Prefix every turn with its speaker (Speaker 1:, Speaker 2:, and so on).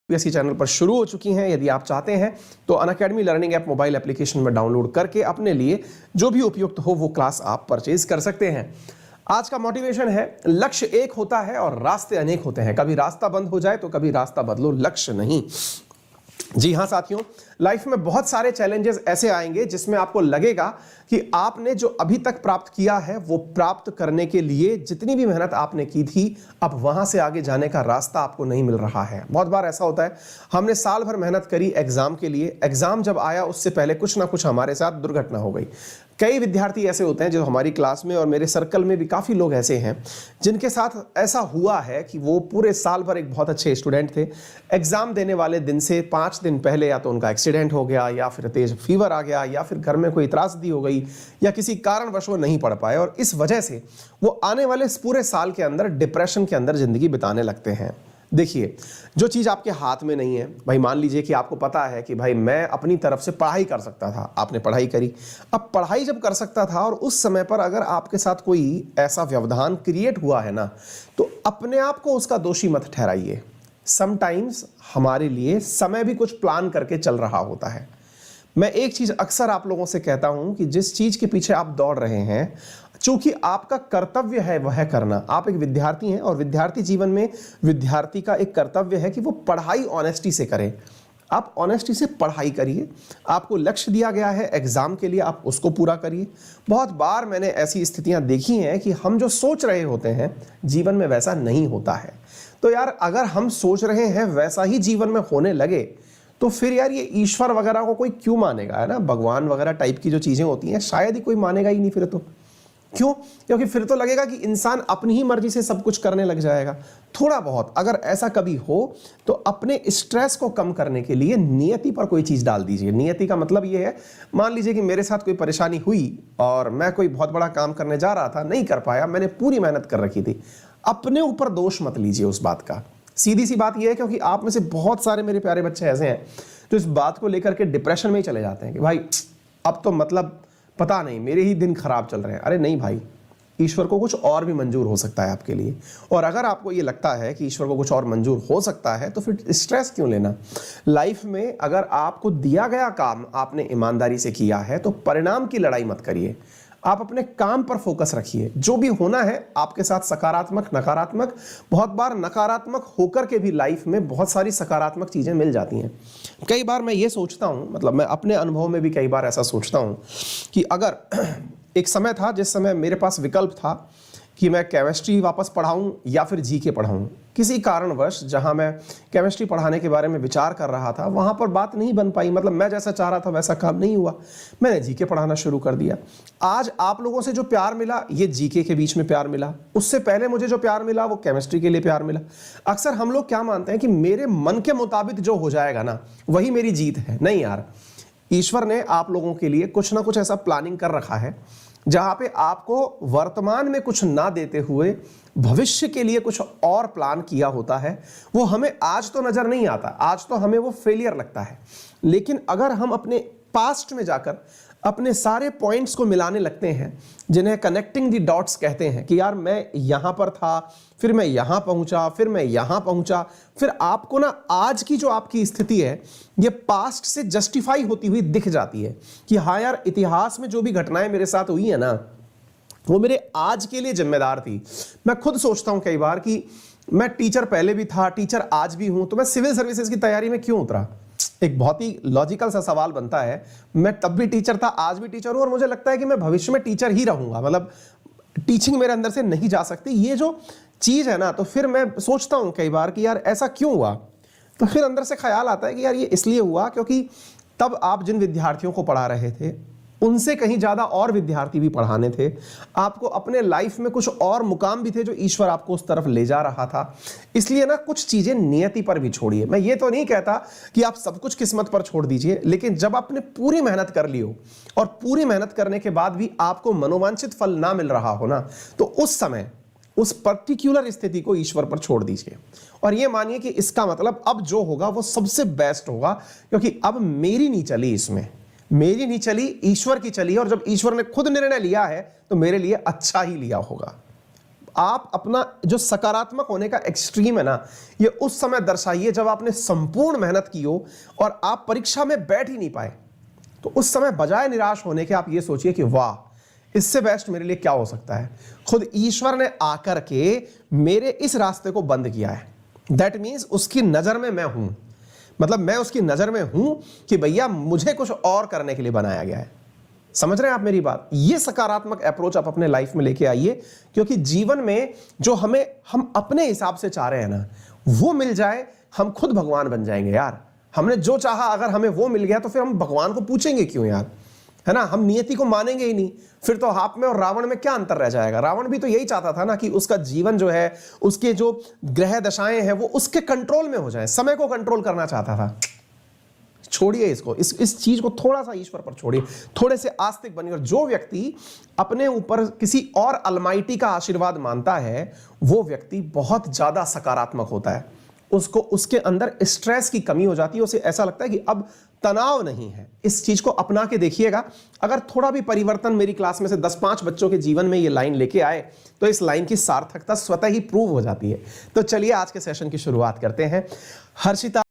Speaker 1: UPSC channel पर शुरू हो चुकी हैं। यदि आप चाहते हैं तो Unacademy learning app mobile application में डाउनलोड करके अपने लिए जो भी उपयुक्त हो वो क्लास आप परचेज कर सकते हैं। आज का मोटिवेशन है, लक्ष्य एक होता है और रास्ते अनेक होते हैं। कभी रास्ता बंद हो जाए तो कभी रास्ता बदलो, लक्ष्य नहीं। जी हाँ साथियों, लाइफ में बहुत सारे चैलेंजेस ऐसे आएंगे जिसमें आपको लगेगा कि आपने जो अभी तक प्राप्त किया है वो प्राप्त करने के लिए जितनी भी मेहनत आपने की थी, अब वहां से आगे जाने का रास्ता आपको नहीं मिल रहा है। बहुत बार ऐसा होता है, हमने साल भर मेहनत करी एग्जाम के लिए, एग्जाम जब आया उससे पहले कुछ ना कुछ हमारे साथ दुर्घटना हो गई। कई विद्यार्थी ऐसे होते हैं जो हमारी क्लास में और मेरे सर्कल में भी काफ़ी लोग ऐसे हैं जिनके साथ ऐसा हुआ है कि वो पूरे साल भर एक बहुत अच्छे स्टूडेंट थे, एग्ज़ाम देने वाले दिन से 5 दिन पहले या तो उनका एक्सीडेंट हो गया या फिर तेज फीवर आ गया या फिर घर में कोई त्रासदी हो गई या किसी कारणवश वो नहीं पढ़ पाए और इस वजह से वो आने वाले पूरे साल के अंदर डिप्रेशन के अंदर ज़िंदगी बिताने लगते हैं। देखिए, जो चीज़ आपके हाथ में नहीं है, भाई मान लीजिए कि आपको पता है कि भाई मैं अपनी तरफ से पढ़ाई कर सकता था, आपने पढ़ाई करी। अब पढ़ाई जब कर सकता था और उस समय पर अगर आपके साथ कोई ऐसा व्यवधान क्रिएट हुआ है ना, तो अपने आप को उसका दोषी मत ठहराइए। समटाइम्स हमारे लिए समय भी कुछ प्लान करके चल रहा होता है। मैं एक चीज़ अक्सर आप लोगों से कहता हूं कि जिस चीज़ के पीछे आप दौड़ रहे हैं, चूंकि आपका कर्तव्य है वह करना, आप एक विद्यार्थी हैं और विद्यार्थी जीवन में विद्यार्थी का एक कर्तव्य है कि वो पढ़ाई ऑनेस्टी से करें। आप ऑनेस्टी से पढ़ाई करिए, आपको लक्ष्य दिया गया है एग्जाम के लिए, आप उसको पूरा करिए। बहुत बार मैंने ऐसी स्थितियां देखी हैं कि हम जो सोच रहे होते हैं जीवन में वैसा नहीं होता है। तो यार, अगर हम सोच रहे हैं वैसा ही जीवन में होने लगे तो फिर यार ये ईश्वर वगैरह को कोई क्यों मानेगा, है ना। भगवान वगैरह टाइप की जो चीज़ें होती हैं शायद ही कोई मानेगा ही नहीं फिर तो। क्यों? क्योंकि फिर तो लगेगा कि इंसान अपनी ही मर्जी से सब कुछ करने लग जाएगा। थोड़ा बहुत अगर ऐसा कभी हो तो अपने स्ट्रेस को कम करने के लिए नियति पर कोई चीज़ डाल दीजिए। नियति का मतलब ये है, मान लीजिए कि मेरे साथ कोई परेशानी हुई और मैं कोई बहुत बड़ा काम करने जा रहा था, नहीं कर पाया, मैंने पूरी मेहनत कर रखी थी, अपने ऊपर दोष मत लीजिए उस बात का। सीधी सी बात यह है, क्योंकि आप में से बहुत सारे मेरे प्यारे बच्चे ऐसे हैं जो इस बात को लेकर के डिप्रेशन में ही चले जाते हैं कि भाई अब तो मतलब पता नहीं मेरे ही दिन खराब चल रहे हैं। अरे नहीं भाई, ईश्वर को कुछ और भी मंजूर हो सकता है आपके लिए। और अगर आपको ये लगता है कि ईश्वर को कुछ और मंजूर हो सकता है तो फिर स्ट्रेस क्यों लेना। लाइफ में अगर आपको दिया गया काम आपने ईमानदारी से किया है तो परिणाम की लड़ाई मत करिए, आप अपने काम पर फोकस रखिए। जो भी होना है आपके साथ, सकारात्मक नकारात्मक, बहुत बार नकारात्मक होकर के भी लाइफ में बहुत सारी सकारात्मक चीज़ें मिल जाती हैं। कई बार मैं ये सोचता हूँ, मतलब मैं अपने अनुभव में भी कई बार ऐसा सोचता हूँ कि अगर एक समय था जिस समय मेरे पास विकल्प था कि मैं केमिस्ट्री वापस पढ़ाऊँ या फिर जीके पढ़ाऊँ। किसी कारणवश जहाँ मैं केमिस्ट्री पढ़ाने के बारे में विचार कर रहा था वहाँ पर बात नहीं बन पाई, मतलब मैं जैसा चाह रहा था वैसा काम नहीं हुआ, मैंने जीके पढ़ाना शुरू कर दिया। आज आप लोगों से जो प्यार मिला ये जीके के बीच में प्यार मिला, उससे पहले मुझे जो प्यार मिला वो केमिस्ट्री के लिए प्यार मिला। अक्सर हम लोग क्या मानते हैं कि मेरे मन के मुताबिक जो हो जाएगा ना वही मेरी जीत है। नहीं यार, ईश्वर ने आप लोगों के लिए कुछ ना कुछ ऐसा प्लानिंग कर रखा है जहां पे आपको वर्तमान में कुछ ना देते हुए भविष्य के लिए कुछ और प्लान किया होता है। वो हमें आज तो नजर नहीं आता, आज तो हमें वो फेलियर लगता है, लेकिन अगर हम अपने पास्ट में जाकर अपने सारे पॉइंट्स को मिलाने लगते हैं, जिन्हें कनेक्टिंग द डॉट्स कहते हैं कि यार मैं यहां पर था, फिर मैं यहां पहुंचा, फिर मैं यहां पहुंचा, फिर आपको ना आज की जो आपकी स्थिति है ये पास्ट से जस्टिफाई होती हुई दिख जाती है कि हाँ यार, इतिहास में जो भी घटनाएं मेरे साथ हुई है ना वो मेरे आज के लिए जिम्मेदार थी। मैं खुद सोचता हूं कई बार कि मैं टीचर पहले भी था, टीचर आज भी हूं, तो मैं सिविल सर्विसेज की तैयारी में क्यों उतरा। एक बहुत ही लॉजिकल सा सवाल बनता है, मैं तब भी टीचर था, आज भी टीचर हूं और मुझे लगता है कि मैं भविष्य में टीचर ही रहूंगा, मतलब टीचिंग मेरे अंदर से नहीं जा सकती, ये जो चीज है ना। तो फिर मैं सोचता हूं कई बार कि यार ऐसा क्यों हुआ, तो फिर अंदर से ख्याल आता है कि यार ये इसलिए हुआ क्योंकि तब आप जिन विद्यार्थियों को पढ़ा रहे थे उनसे कहीं ज्यादा और विद्यार्थी भी पढ़ाने थे, आपको अपने लाइफ में कुछ और मुकाम भी थे जो ईश्वर आपको उस तरफ ले जा रहा था। इसलिए ना कुछ चीजें नियति पर भी छोड़िए। मैं ये तो नहीं कहता कि आप सब कुछ किस्मत पर छोड़ दीजिए, लेकिन जब आपने पूरी मेहनत कर ली हो और पूरी मेहनत करने के बाद भी आपको मनोवांछित फल ना मिल रहा हो ना, तो उस समय उस पर्टिकुलर स्थिति को ईश्वर पर छोड़ दीजिए और ये मानिए कि इसका मतलब अब जो होगा वो सबसे बेस्ट होगा, क्योंकि अब मेरी नहीं चली, इसमें मेरी नहीं चली, ईश्वर की चली। और जब ईश्वर ने खुद निर्णय लिया है तो मेरे लिए अच्छा ही लिया होगा। आप अपना जो सकारात्मक होने का एक्सट्रीम है ना, ये उस समय दर्शाइए जब आपने संपूर्ण मेहनत की हो और आप परीक्षा में बैठ ही नहीं पाए। तो उस समय बजाय निराश होने के आप ये सोचिए कि वाह, इससे बेस्ट मेरे लिए क्या हो सकता है। खुद ईश्वर ने आकर के मेरे इस रास्ते को बंद किया है। दैट मीन्स उसकी नजर में मैं हूं, मतलब मैं उसकी नजर में हूं कि भैया मुझे कुछ और करने के लिए बनाया गया है। समझ रहे हैं आप मेरी बात? ये सकारात्मक अप्रोच आप अपने लाइफ में लेके आइए, क्योंकि जीवन में जो हम अपने हिसाब से चाह रहे हैं ना, वो मिल जाए, हम खुद भगवान बन जाएंगे यार। हमने जो चाहा अगर हमें वो मिल गया तो फिर हम भगवान को पूछेंगे क्यों यार, है ना? हम नियति को मानेंगे ही नहीं। फिर तो आप में और रावण में क्या अंतर रह जाएगा? रावण भी तो यही चाहता था ना कि उसका जीवन जो है, उसके जो ग्रह दशाएं हैं वो उसके कंट्रोल में हो जाए, समय को कंट्रोल करना चाहता था। छोड़िए इसको, इस चीज को थोड़ा सा ईश्वर पर छोड़िए, थोड़े से आस्तिक बनिए। और जो व्यक्ति अपने ऊपर किसी और अलमाइटी का आशीर्वाद मानता है, वो व्यक्ति बहुत ज्यादा सकारात्मक होता है। उसको उसके अंदर स्ट्रेस की कमी हो जाती है, उसे ऐसा लगता है कि अब तनाव नहीं है। इस चीज को अपना के देखिएगा। अगर थोड़ा भी परिवर्तन मेरी क्लास में से 10-5 बच्चों के जीवन में ये लाइन लेके आए तो इस लाइन की सार्थकता स्वतः ही प्रूव हो जाती है। तो चलिए आज के सेशन की शुरुआत करते हैं। हर्षिता